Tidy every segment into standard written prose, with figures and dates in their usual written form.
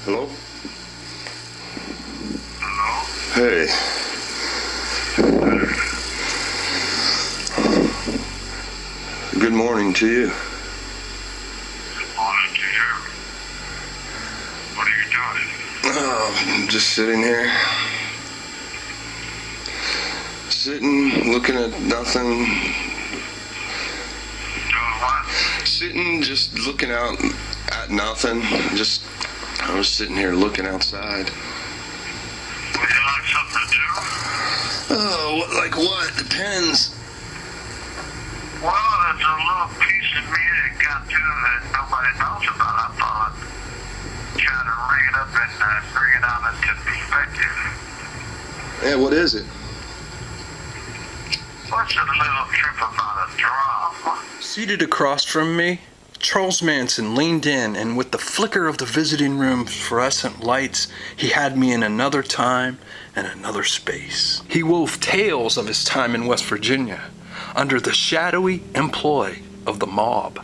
Hello? Hello? Hey. Good morning to you. Good morning to you. What are you doing? Oh, I'm just sitting here. Sitting, looking at nothing. Doing what? Sitting, just looking out at nothing. I was sitting here looking outside. Would you like something to do? Oh, like what? Depends. Well, there's a little piece of me that got to that nobody knows about. I thought I'd try to ring it up and bring it out into perspective. Yeah, what is it? What's a little trip about a drum? Seated across from me, Charles Manson leaned in, and with the flicker of the visiting room's fluorescent lights, he had me in another time and another space. He wove tales of his time in West Virginia under the shadowy employ of the mob.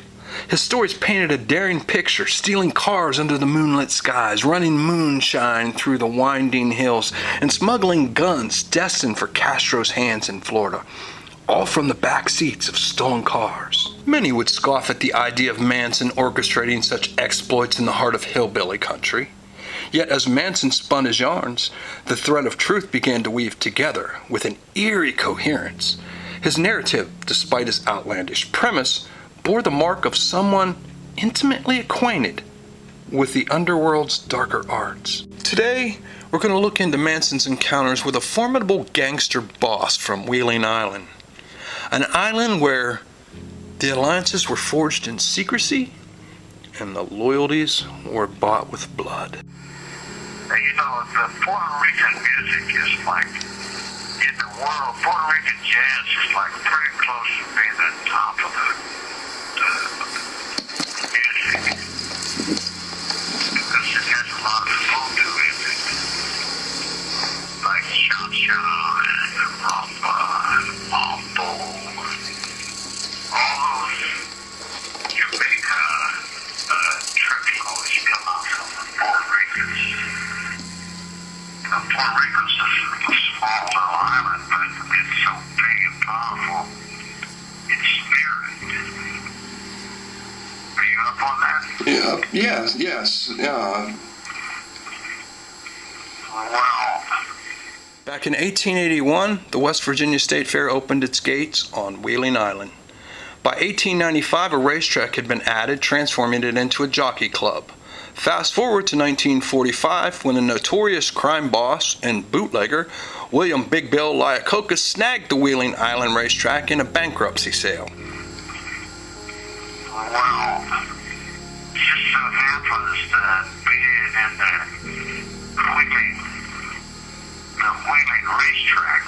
His stories painted a daring picture, stealing cars under the moonlit skies, running moonshine through the winding hills, and smuggling guns destined for Castro's hands in Florida, all from the back seats of stolen cars. Many would scoff at the idea of Manson orchestrating such exploits in the heart of hillbilly country. Yet as Manson spun his yarns, the thread of truth began to weave together with an eerie coherence. His narrative, despite his outlandish premise, bore the mark of someone intimately acquainted with the underworld's darker arts. Today, we're going to look into Manson's encounters with a formidable gangster boss from Wheeling Island. An island where the alliances were forged in secrecy and the loyalties were bought with blood. You know, the Puerto Rican music is like, in the world, Puerto Rican jazz is like pretty close to being the top of the music. Because it has a lot of flow to it. Like cha-cha and rumba and mambo. All those Jamaica trips always come out from the Puerto Ricans. Puerto Rico's a small little island, but it's so big and powerful in spirit. Are you up on that? Yes. Well, Back in 1881, the West Virginia State Fair opened its gates on Wheeling Island. By 1895, a racetrack had been added, transforming it into a jockey club. Fast forward to 1945, when the notorious crime boss and bootlegger William Big Bill Iacocca snagged the Wheeling Island racetrack in a bankruptcy sale. well, just so happens that being in the Wheeling racetrack,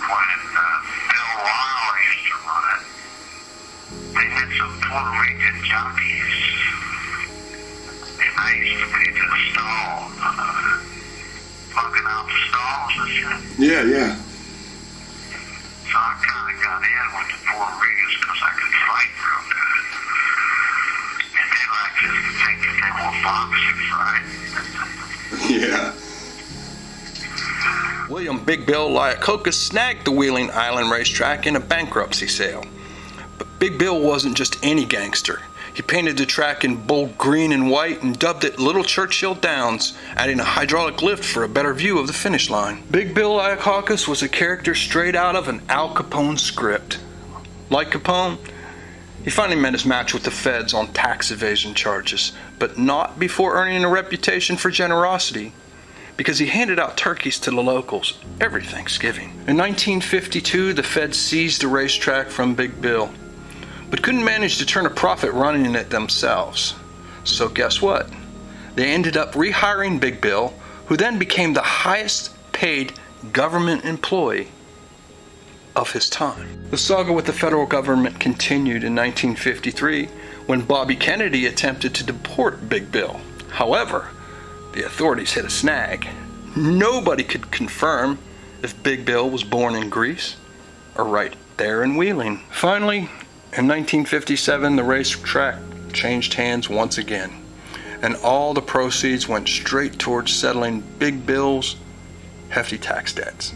when Bill Lyle used to run it, they had some Puerto Rican jockeys. And I used to be to the stall, looking out the stalls and shit. Yeah. So I kind of got in with the Puerto Ricans because I could fight real good. And they like to think that they were boxers, right? Yeah. William Big Bill Iacocca snagged the Wheeling Island racetrack in a bankruptcy sale. But Big Bill wasn't just any gangster. He painted the track in bold green and white and dubbed it Little Churchill Downs, adding a hydraulic lift for a better view of the finish line. Big Bill Iacocca was a character straight out of an Al Capone script. Like Capone, he finally met his match with the feds on tax evasion charges, but not before earning a reputation for generosity, because he handed out turkeys to the locals every Thanksgiving. In 1952, the feds seized the racetrack from Big Bill, but couldn't manage to turn a profit running it themselves. So guess what? They ended up rehiring Big Bill, who then became the highest paid government employee of his time. The saga with the federal government continued in 1953 when Bobby Kennedy attempted to deport Big Bill. However, the authorities hit a snag. Nobody could confirm if Big Bill was born in Greece or right there in Wheeling. Finally, in 1957, the racetrack changed hands once again. and all the proceeds went straight towards settling Big Bill's hefty tax debts.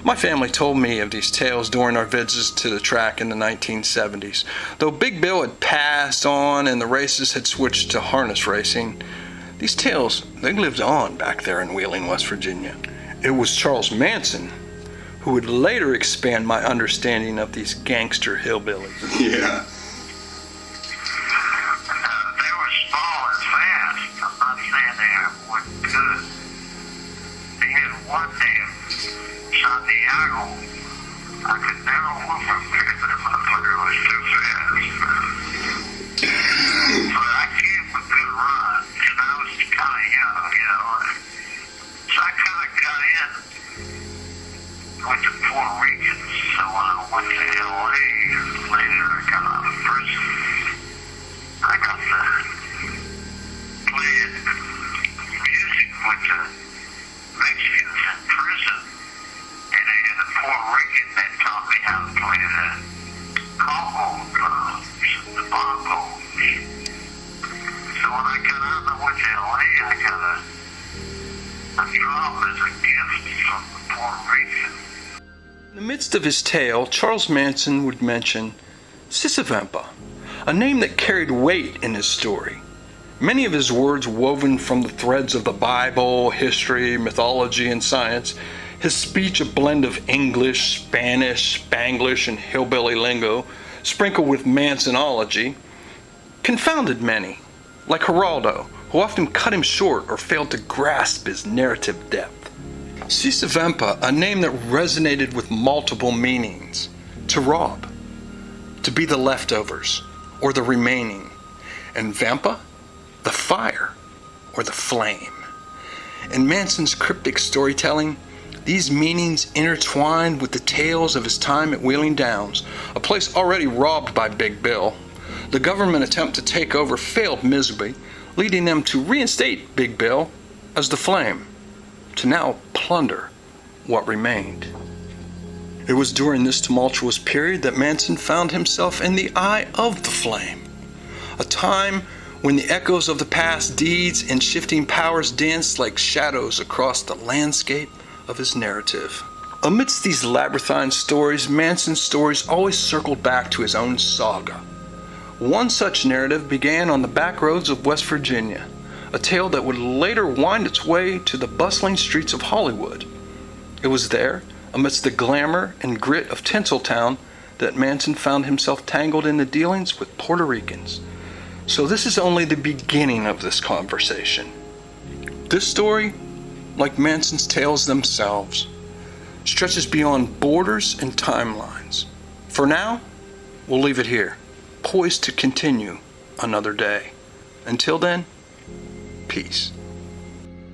My family told me of these tales during our visits to the track in the 1970s. Though Big Bill had passed on and the races had switched to harness racing, these tales, they lived on back there in Wheeling, West Virginia. It was Charles Manson who would later expand my understanding of these gangster hillbillies. Yeah. They were small and fast. I'm not saying they weren't good. They had one named Santiago. I could never whoop him because that motherfucker was too fast. But I gave him a good run because I was kind of young, you know. So I kind of got in with the Puerto Ricans. So when I went to L.A. later, I got out of prison. I got to play music with the Mexicans in prison. And they had a Puerto Rican that taught me how to play the congo drums, the bongos. So when I got out and I went to L.A., I got a drum as a gift from the Puerto Rican. In the midst of his tale, Charles Manson would mention Sisavempa, a name that carried weight in his story. Many of his words woven from the threads of the Bible, history, mythology, and science, his speech a blend of English, Spanish, Spanglish, and hillbilly lingo, sprinkled with Mansonology, confounded many, like Geraldo, who often cut him short or failed to grasp his narrative depth. Sisavempa, a name that resonated with multiple meanings: to rob, to be the leftovers, or the remaining, and Vampa, the fire, or the flame. In Manson's cryptic storytelling, these meanings intertwined with the tales of his time at Wheeling Downs, a place already robbed by Big Bill. The government attempt to take over failed miserably, leading them to reinstate Big Bill as the Flame, to now plunder what remained. It was during this tumultuous period that Manson found himself in the eye of the flame, a time when the echoes of the past deeds and shifting powers danced like shadows across the landscape of his narrative. Amidst these labyrinthine stories, Manson's stories always circled back to his own saga. One such narrative began on the back roads of West Virginia, a tale that would later wind its way to the bustling streets of Hollywood. It was there, amidst the glamour and grit of Tinseltown, that Manson found himself tangled in the dealings with Puerto Ricans. So this is only the beginning of this conversation. This story, like Manson's tales themselves, stretches beyond borders and timelines. For now, we'll leave it here, poised to continue another day. Until then, peace.